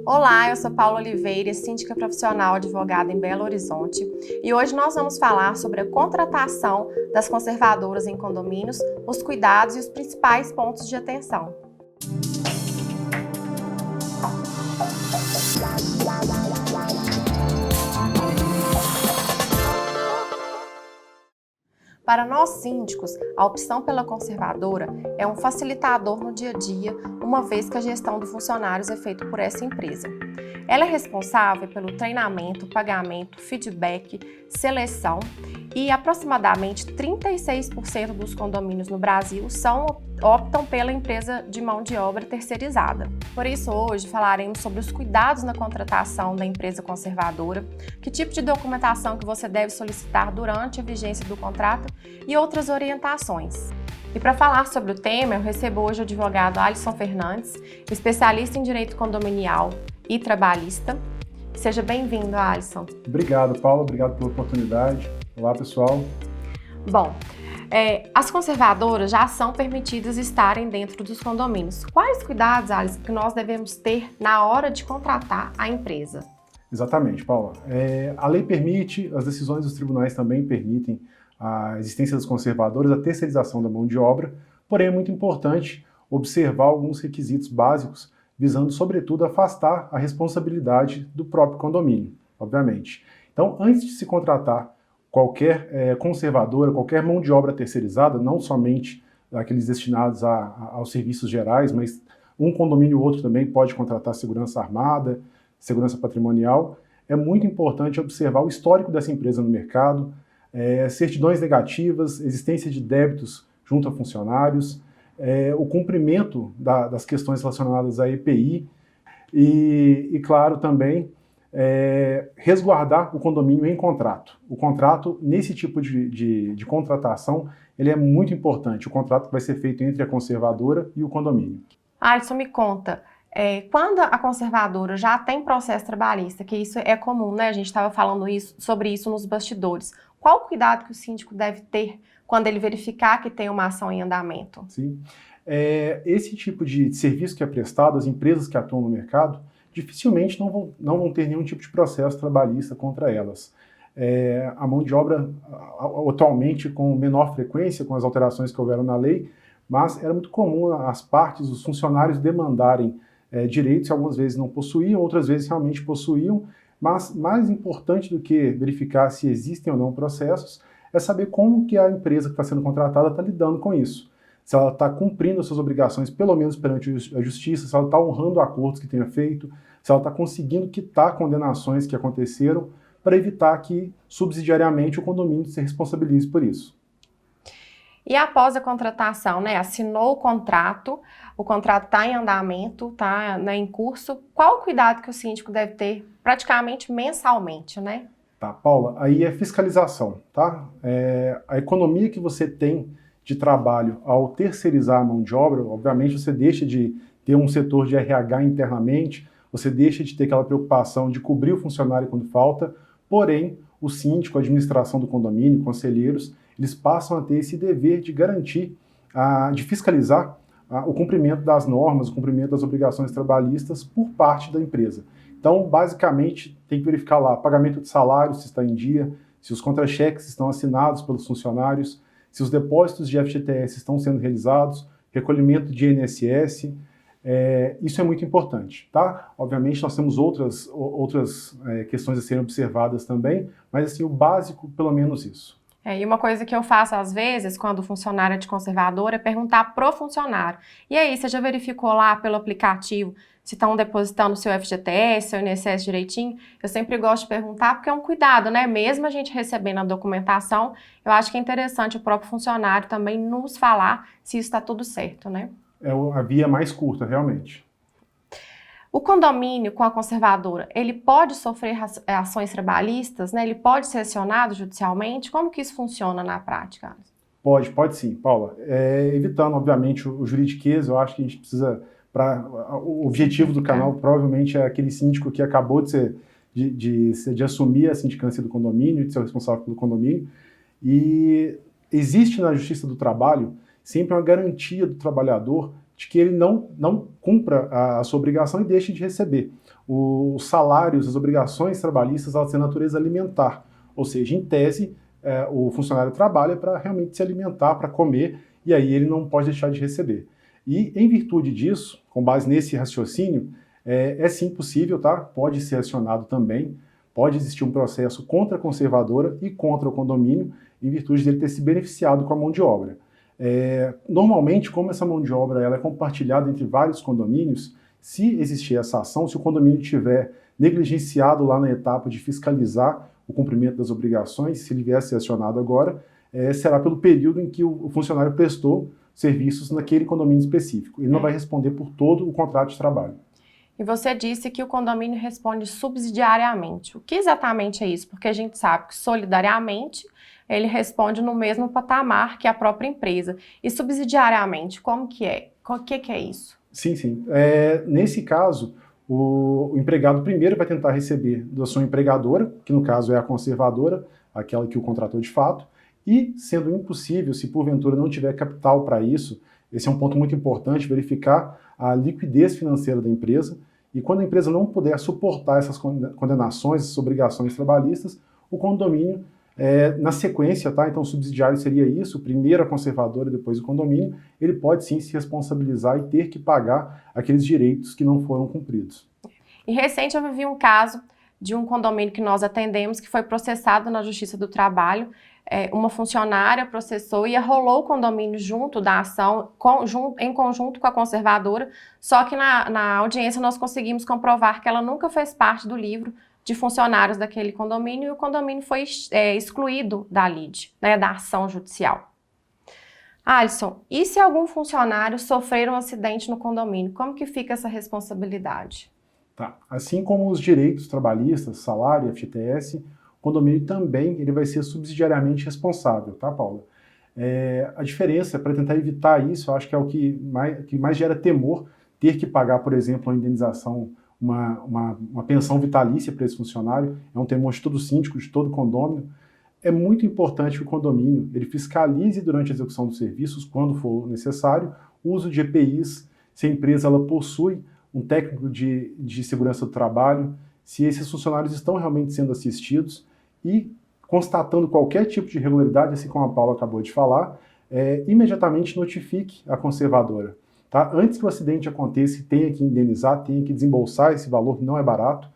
Olá, eu sou Paula Oliveira, síndica profissional advogada em Belo Horizonte, e hoje nós vamos falar sobre a contratação das conservadoras em condomínios, os cuidados e os principais pontos de atenção. Para nós síndicos, a opção pela conservadora é um facilitador no dia a dia, uma vez que a gestão dos funcionários é feita por essa empresa. Ela é responsável pelo treinamento, pagamento, feedback, seleção e aproximadamente 36% dos condomínios no Brasil optam pela empresa de mão de obra terceirizada. Por isso, hoje falaremos sobre os cuidados na contratação da empresa conservadora, que tipo de documentação que você deve solicitar durante a vigência do contrato e outras orientações. E para falar sobre o tema, eu recebo hoje o advogado Alisson Fernandes, especialista em direito condominial e trabalhista. Seja bem-vindo, Alisson. Obrigado, Paulo. Obrigado pela oportunidade. Olá, pessoal. Bom, as conservadoras já são permitidas estarem dentro dos condomínios. Quais cuidados, Alisson, que nós devemos ter na hora de contratar a empresa? Exatamente, Paula. A lei permite, as decisões dos tribunais também permitem a existência das conservadoras, a terceirização da mão de obra, porém é muito importante observar alguns requisitos básicos, visando, sobretudo, afastar a responsabilidade do próprio condomínio, obviamente. Então, antes de se contratar qualquer conservadora, qualquer mão de obra terceirizada, não somente aqueles destinados aos serviços gerais, mas um condomínio ou outro também pode contratar segurança armada, segurança patrimonial, é muito importante observar o histórico dessa empresa no mercado, certidões negativas, existência de débitos junto a funcionários, o cumprimento das questões relacionadas à EPI e claro, também resguardar o condomínio em contrato. O contrato, nesse tipo de contratação, ele é muito importante. O contrato vai ser feito entre a conservadora e o condomínio. Alisson, me conta, quando a conservadora já tem processo trabalhista, que isso é comum, né? A gente estava falando sobre isso nos bastidores. Qual o cuidado que o síndico deve ter quando ele verificar que tem uma ação em andamento? Sim. Esse tipo de serviço que é prestado, as empresas que atuam no mercado, dificilmente não vão ter nenhum tipo de processo trabalhista contra elas. A mão de obra, atualmente, com menor frequência, com as alterações que houveram na lei, mas era muito comum as partes, os funcionários demandarem direitos, que algumas vezes não possuíam, outras vezes realmente possuíam, mas mais importante do que verificar se existem ou não processos, é saber como que a empresa que está sendo contratada está lidando com isso. Se ela está cumprindo as suas obrigações, pelo menos perante a justiça, se ela está honrando acordos que tenha feito, se ela está conseguindo quitar condenações que aconteceram, para evitar que, subsidiariamente, o condomínio se responsabilize por isso. E após a contratação, né, assinou o contrato está em andamento, está em curso, qual o cuidado que o síndico deve ter praticamente mensalmente, né? Tá, Paula, aí é fiscalização, tá? A economia que você tem de trabalho ao terceirizar a mão de obra, obviamente você deixa de ter um setor de RH internamente, você deixa de ter aquela preocupação de cobrir o funcionário quando falta, porém, o síndico, a administração do condomínio, conselheiros, eles passam a ter esse dever de garantir, de fiscalizar o cumprimento das normas, o cumprimento das obrigações trabalhistas por parte da empresa. Então, basicamente, tem que verificar lá pagamento de salário, se está em dia, se os contra-cheques estão assinados pelos funcionários, se os depósitos de FGTS estão sendo realizados, recolhimento de INSS, isso é muito importante, tá? Obviamente nós temos outras questões a serem observadas também, mas assim, o básico, pelo menos isso. E uma coisa que eu faço às vezes, quando o funcionário é de conservador, é perguntar pro funcionário. E aí, você já verificou lá pelo aplicativo se estão depositando o seu FGTS, seu INSS direitinho? Eu sempre gosto de perguntar porque é um cuidado, né? Mesmo a gente recebendo a documentação, eu acho que é interessante o próprio funcionário também nos falar se isso está tudo certo, né? É a via mais curta, realmente. O condomínio com a conservadora, ele pode sofrer ações trabalhistas, né? Ele pode ser acionado judicialmente? Como que isso funciona na prática? Pode sim, Paula. Evitando, obviamente, o juridiquês, eu acho que a gente precisa... O objetivo do canal provavelmente é aquele síndico que acabou de assumir a sindicância do condomínio, de ser o responsável pelo condomínio, e existe na Justiça do Trabalho sempre uma garantia do trabalhador de que ele não cumpra a sua obrigação e deixe de receber. Os salários, as obrigações trabalhistas, elas têm natureza alimentar, ou seja, em tese, o funcionário trabalha para realmente se alimentar, para comer, e aí ele não pode deixar de receber. E em virtude disso, com base nesse raciocínio, é sim possível, tá? Pode ser acionado também, pode existir um processo contra a conservadora e contra o condomínio, em virtude dele ter se beneficiado com a mão de obra. Normalmente, como essa mão de obra ela é compartilhada entre vários condomínios, se existir essa ação, se o condomínio tiver negligenciado lá na etapa de fiscalizar o cumprimento das obrigações, se ele vier a ser acionado agora, será pelo período em que o funcionário prestou serviços naquele condomínio específico. Ele não vai responder por todo o contrato de trabalho. E você disse que o condomínio responde subsidiariamente. O que exatamente é isso? Porque a gente sabe que solidariamente ele responde no mesmo patamar que a própria empresa. E subsidiariamente, como que é? O que é isso? Sim. Nesse caso, o empregado primeiro vai tentar receber da sua empregadora, que no caso é a conservadora, aquela que o contratou de fato, e sendo impossível, se porventura não tiver capital para isso, esse é um ponto muito importante, verificar a liquidez financeira da empresa, e quando a empresa não puder suportar essas condenações, essas obrigações trabalhistas, o condomínio, na sequência, tá? Então o subsidiário seria isso, primeiro a conservadora e depois o condomínio, ele pode sim se responsabilizar e ter que pagar aqueles direitos que não foram cumpridos. E recente eu vivi um caso de um condomínio que nós atendemos que foi processado na Justiça do Trabalho. Uma funcionária processou e arrolou o condomínio junto da ação, em conjunto com a conservadora, só que na audiência nós conseguimos comprovar que ela nunca fez parte do livro de funcionários daquele condomínio e o condomínio foi excluído da lide, né, da ação judicial. Alisson, e se algum funcionário sofrer um acidente no condomínio, como que fica essa responsabilidade? Tá. Assim como os direitos trabalhistas, salário, FGTS, o condomínio também ele vai ser subsidiariamente responsável, tá, Paula? A diferença, para tentar evitar isso, eu acho que é o que mais gera temor, ter que pagar, por exemplo, uma indenização, uma pensão vitalícia para esse funcionário, é um temor de todo síndico, de todo condomínio. É muito importante que o condomínio ele fiscalize durante a execução dos serviços, quando for necessário, o uso de EPIs, se a empresa ela possui um técnico de segurança do trabalho, se esses funcionários estão realmente sendo assistidos e, constatando qualquer tipo de irregularidade, assim como a Paula acabou de falar, imediatamente notifique a conservadora. Tá? Antes que o acidente aconteça e tenha que indenizar, tenha que desembolsar esse valor, que não é barato,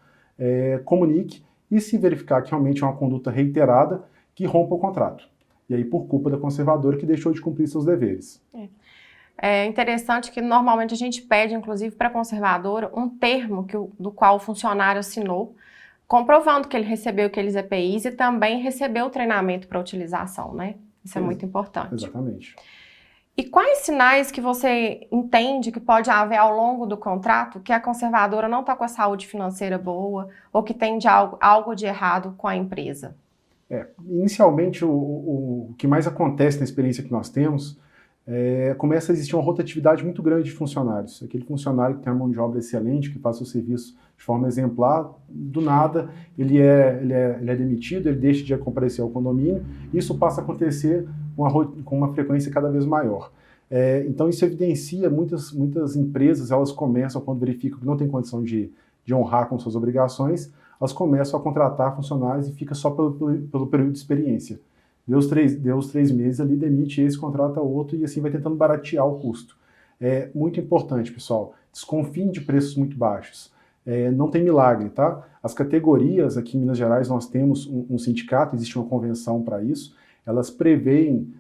comunique e se verificar que realmente é uma conduta reiterada, que rompa o contrato. E aí por culpa da conservadora que deixou de cumprir seus deveres. É interessante que normalmente a gente pede, inclusive, para a conservadora, um termo do qual o funcionário assinou, comprovando que ele recebeu aqueles EPIs e também recebeu o treinamento para utilização, né? Isso é muito importante. Exatamente. E quais sinais que você entende que pode haver ao longo do contrato que a conservadora não está com a saúde financeira boa ou que tem algo de errado com a empresa? Inicialmente, o que mais acontece na experiência que nós temos começa a existir uma rotatividade muito grande de funcionários. Aquele funcionário que tem a mão de obra excelente, que faz o serviço de forma exemplar, do nada ele é demitido, ele deixa de comparecer ao condomínio, e isso passa a acontecer com uma frequência cada vez maior. Então isso evidencia, muitas empresas, elas começam, quando verificam que não tem condição de honrar com suas obrigações, elas começam a contratar funcionários e fica só pelo período de experiência. Deu os 3 meses ali, demite esse, contrata outro e assim vai tentando baratear o custo. É muito importante, pessoal, desconfiem de preços muito baixos. Não tem milagre, tá? As categorias, aqui em Minas Gerais nós temos um sindicato, existe uma convenção para isso, elas preveem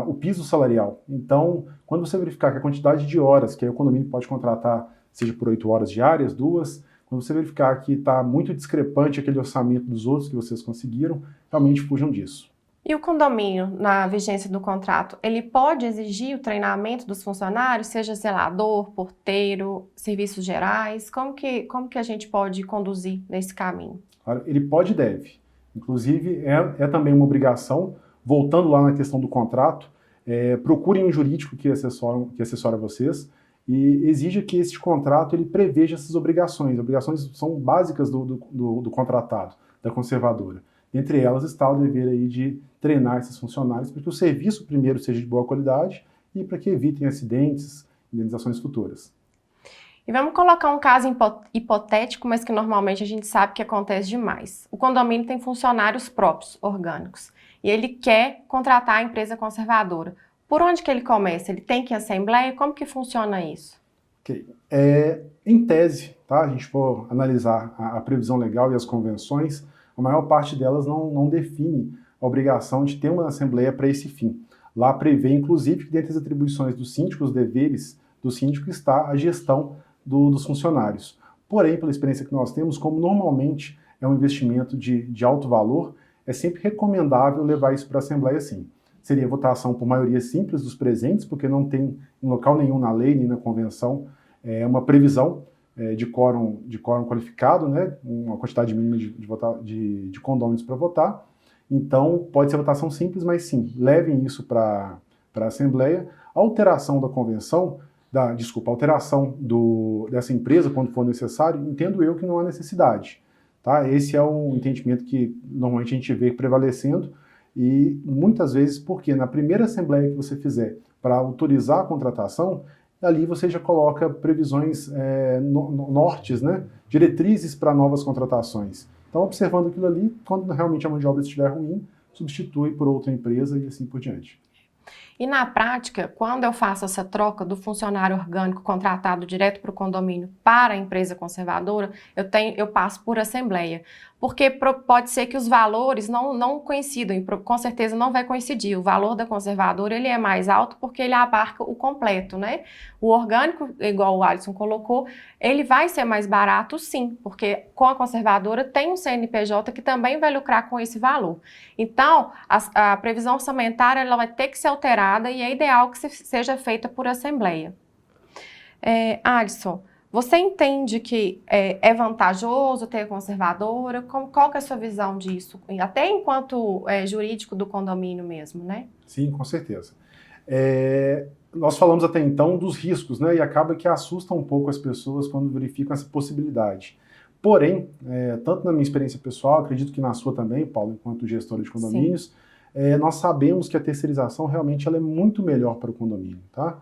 o piso salarial. Então, quando você verificar que a quantidade de horas que o condomínio pode contratar, seja por 8 horas diárias, 2, quando você verificar que está muito discrepante aquele orçamento dos outros que vocês conseguiram, realmente fujam disso. E o condomínio, na vigência do contrato, ele pode exigir o treinamento dos funcionários, seja zelador, porteiro, serviços gerais? Como que a gente pode conduzir nesse caminho? Ele pode e deve. Inclusive, é também uma obrigação, voltando lá na questão do contrato, procurem um jurídico que assessora vocês e exija que este contrato ele preveja essas obrigações. Obrigações são básicas do contratado, da conservadora. Entre elas está o dever aí de treinar esses funcionários para que o serviço primeiro seja de boa qualidade e para que evitem acidentes indenizações futuras. E vamos colocar um caso hipotético, mas que normalmente a gente sabe que acontece demais. O condomínio tem funcionários próprios, orgânicos, e ele quer contratar a empresa conservadora. Por onde que ele começa? Ele tem que ir à assembleia? Como que funciona isso? Ok. Em tese, tá? A gente for analisar a previsão legal e as convenções, a maior parte delas não define a obrigação de ter uma assembleia para esse fim. Lá prevê, inclusive, que dentre as atribuições do síndico, os deveres do síndico, está a gestão dos funcionários. Porém, pela experiência que nós temos, como normalmente é um investimento de alto valor, é sempre recomendável levar isso para a Assembleia sim. Seria votação por maioria simples dos presentes, porque não tem em local nenhum na lei, nem na convenção, uma previsão de quórum qualificado, né, uma quantidade mínima de condôminos para votar. Então, pode ser votação simples, mas sim, levem isso para a Assembleia. A alteração da convenção, alteração dessa empresa, quando for necessário, entendo eu que não há necessidade. Tá? Esse é um entendimento que normalmente a gente vê prevalecendo, e muitas vezes porque na primeira assembleia que você fizer para autorizar a contratação, ali você já coloca previsões nortes, né? Diretrizes para novas contratações. Então, observando aquilo ali, quando realmente a mão de obra estiver ruim, substitui por outra empresa e assim por diante. E na prática, quando eu faço essa troca do funcionário orgânico contratado direto para o condomínio para a empresa conservadora, eu passo por assembleia. Porque pode ser que os valores não coincidam, e com certeza não vai coincidir. O valor da conservadora ele é mais alto porque ele abarca o completo, né? O orgânico, igual o Alisson colocou, ele vai ser mais barato sim, porque com a conservadora tem um CNPJ que também vai lucrar com esse valor. Então, a previsão orçamentária ela vai ter que ser alterada e é ideal que seja feita por assembleia. Alisson, você entende que é vantajoso ter conservadora? Qual que é a sua visão disso? Até enquanto jurídico do condomínio mesmo, né? Sim, com certeza. Nós falamos até então dos riscos, né? E acaba que assusta um pouco as pessoas quando verificam essa possibilidade. Porém, tanto na minha experiência pessoal, acredito que na sua também, Paulo, enquanto gestora de condomínios, nós sabemos que a terceirização realmente ela é muito melhor para o condomínio, tá?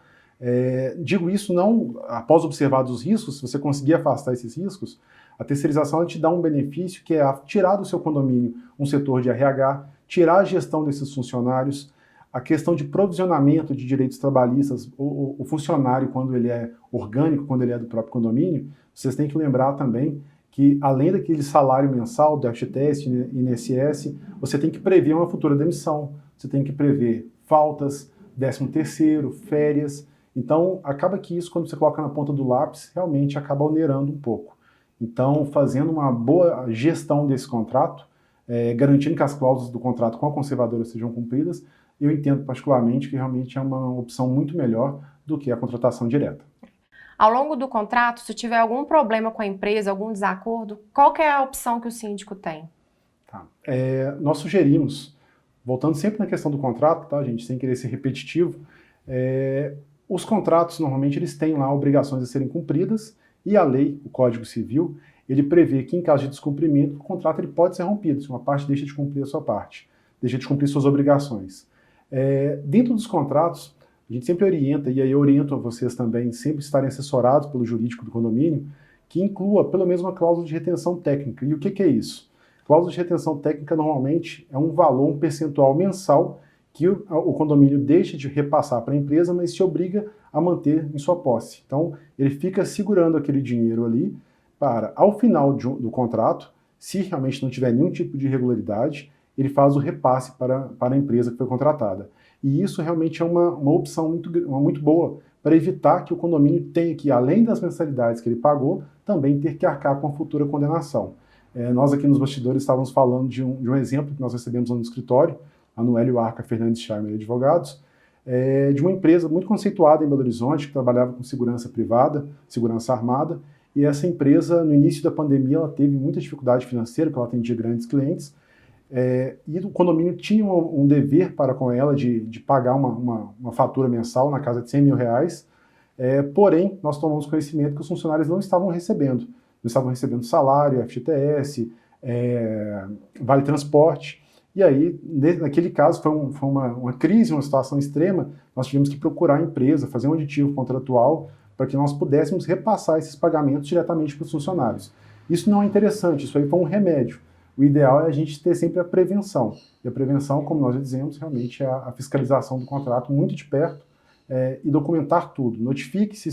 Digo isso não após observar os riscos, se você conseguir afastar esses riscos, a terceirização ela te dá um benefício que é tirar do seu condomínio um setor de RH, tirar a gestão desses funcionários, a questão de provisionamento de direitos trabalhistas, o funcionário quando ele é orgânico, quando ele é do próprio condomínio, vocês têm que lembrar também que além daquele salário mensal do FGTS e INSS, você tem que prever uma futura demissão, você tem que prever faltas, 13º, férias. Então, acaba que isso, quando você coloca na ponta do lápis, realmente acaba onerando um pouco. Então, fazendo uma boa gestão desse contrato, garantindo que as cláusulas do contrato com a conservadora sejam cumpridas, eu entendo particularmente que realmente é uma opção muito melhor do que a contratação direta. Ao longo do contrato, se tiver algum problema com a empresa, algum desacordo, qual que é a opção que o síndico tem? Tá. Nós sugerimos, voltando sempre na questão do contrato, tá, gente, sem querer ser repetitivo, os contratos, normalmente, eles têm lá obrigações a serem cumpridas e a lei, o Código Civil, ele prevê que em caso de descumprimento, o contrato ele pode ser rompido, se uma parte deixa de cumprir a sua parte, deixa de cumprir suas obrigações. Dentro dos contratos, a gente sempre orienta, e aí eu oriento a vocês também, sempre estarem assessorados pelo jurídico do condomínio, que inclua pelo menos uma cláusula de retenção técnica. E o que é isso? Cláusula de retenção técnica normalmente é um valor, um percentual mensal que o condomínio deixa de repassar para a empresa, mas se obriga a manter em sua posse. Então, ele fica segurando aquele dinheiro ali para, ao final do contrato, se realmente não tiver nenhum tipo de irregularidade, ele faz o repasse para a empresa que foi contratada. E isso realmente é uma opção muito boa para evitar que o condomínio tenha que, além das mensalidades que ele pagou, também ter que arcar com a futura condenação. Nós aqui nos bastidores estávamos falando de um exemplo que nós recebemos lá no escritório, a Noélio Arca Fernandes Charmer Advogados, de uma empresa muito conceituada em Belo Horizonte, que trabalhava com segurança privada, segurança armada, e essa empresa, no início da pandemia, ela teve muita dificuldade financeira, porque ela atendia grandes clientes, e o condomínio tinha um dever para com ela de pagar uma fatura mensal na casa de R$100 mil, porém, nós tomamos conhecimento que os funcionários não estavam recebendo salário, FGTS, vale transporte, e aí, naquele caso, foi uma crise, uma situação extrema, nós tivemos que procurar a empresa, fazer um aditivo contratual para que nós pudéssemos repassar esses pagamentos diretamente para os funcionários. Isso não é interessante, isso aí foi um remédio. O ideal é a gente ter sempre a prevenção. E a prevenção, como nós já dizemos, realmente é a fiscalização do contrato muito de perto e documentar tudo. Notifique se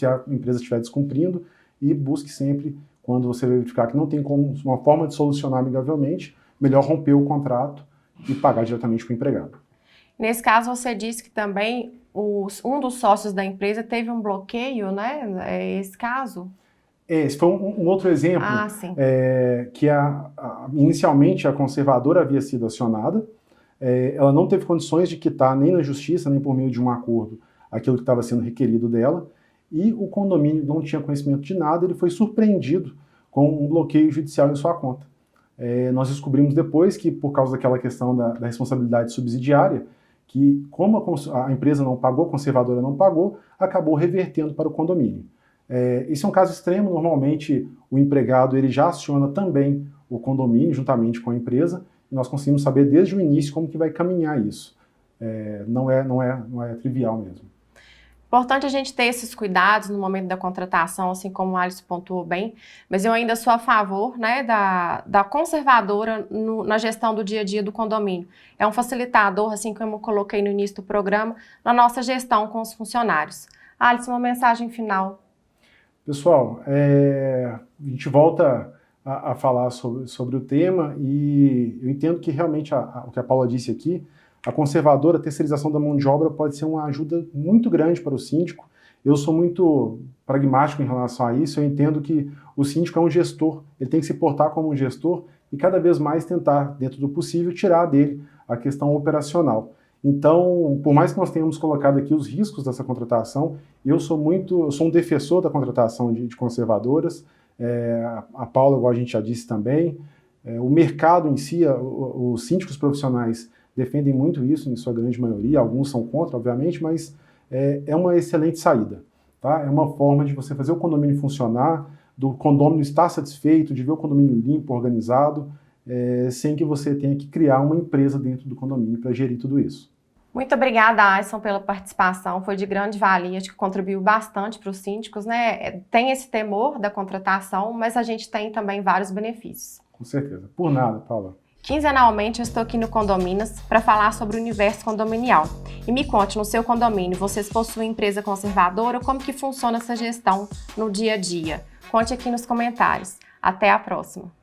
a empresa estiver descumprindo e busque sempre, quando você verificar que não tem como uma forma de solucionar amigavelmente, melhor romper o contrato e pagar diretamente para o empregado. Nesse caso, você disse que também um dos sócios da empresa teve um bloqueio, né? É esse caso? Esse foi um outro exemplo, que inicialmente a conservadora havia sido acionada, ela não teve condições de quitar nem na justiça, nem por meio de um acordo, aquilo que estava sendo requerido dela, e o condomínio não tinha conhecimento de nada, ele foi surpreendido com um bloqueio judicial em sua conta. Nós descobrimos depois que, por causa daquela questão da responsabilidade subsidiária, que como a empresa não pagou, a conservadora não pagou, acabou revertendo para o condomínio. Esse é um caso extremo, normalmente o empregado ele já aciona também o condomínio juntamente com a empresa, e nós conseguimos saber desde o início como que vai caminhar isso. Não é trivial mesmo. Importante a gente ter esses cuidados no momento da contratação, assim como o Alisson pontuou bem, mas eu ainda sou a favor, né, da conservadora na gestão do dia a dia do condomínio. É um facilitador, assim como eu coloquei no início do programa, na nossa gestão com os funcionários. Alisson, uma mensagem final. Pessoal, a gente volta a falar sobre o tema e eu entendo que realmente o que a Paula disse aqui, a conservadora, a terceirização da mão de obra pode ser uma ajuda muito grande para o síndico. Eu sou muito pragmático em relação a isso, eu entendo que o síndico é um gestor, ele tem que se portar como um gestor e cada vez mais tentar, dentro do possível, tirar dele a questão operacional. Então, por mais que nós tenhamos colocado aqui os riscos dessa contratação, eu sou um defensor da contratação de conservadoras, a Paula, igual a gente já disse também, o mercado em si, os síndicos profissionais defendem muito isso, em sua grande maioria, alguns são contra, obviamente, mas é uma excelente saída. Tá? É uma forma de você fazer o condomínio funcionar, do condomínio estar satisfeito, de ver o condomínio limpo, organizado, sem que você tenha que criar uma empresa dentro do condomínio para gerir tudo isso. Muito obrigada, Alisson, pela participação, foi de grande valia, acho que contribuiu bastante para os síndicos, né? Tem esse temor da contratação, mas a gente tem também vários benefícios. Com certeza. Por nada, Paula. Quinzenalmente eu estou aqui no Condominas para falar sobre o universo condominial. E me conte, no seu condomínio, vocês possuem empresa conservadora? Como que funciona essa gestão no dia a dia? Conte aqui nos comentários. Até a próxima!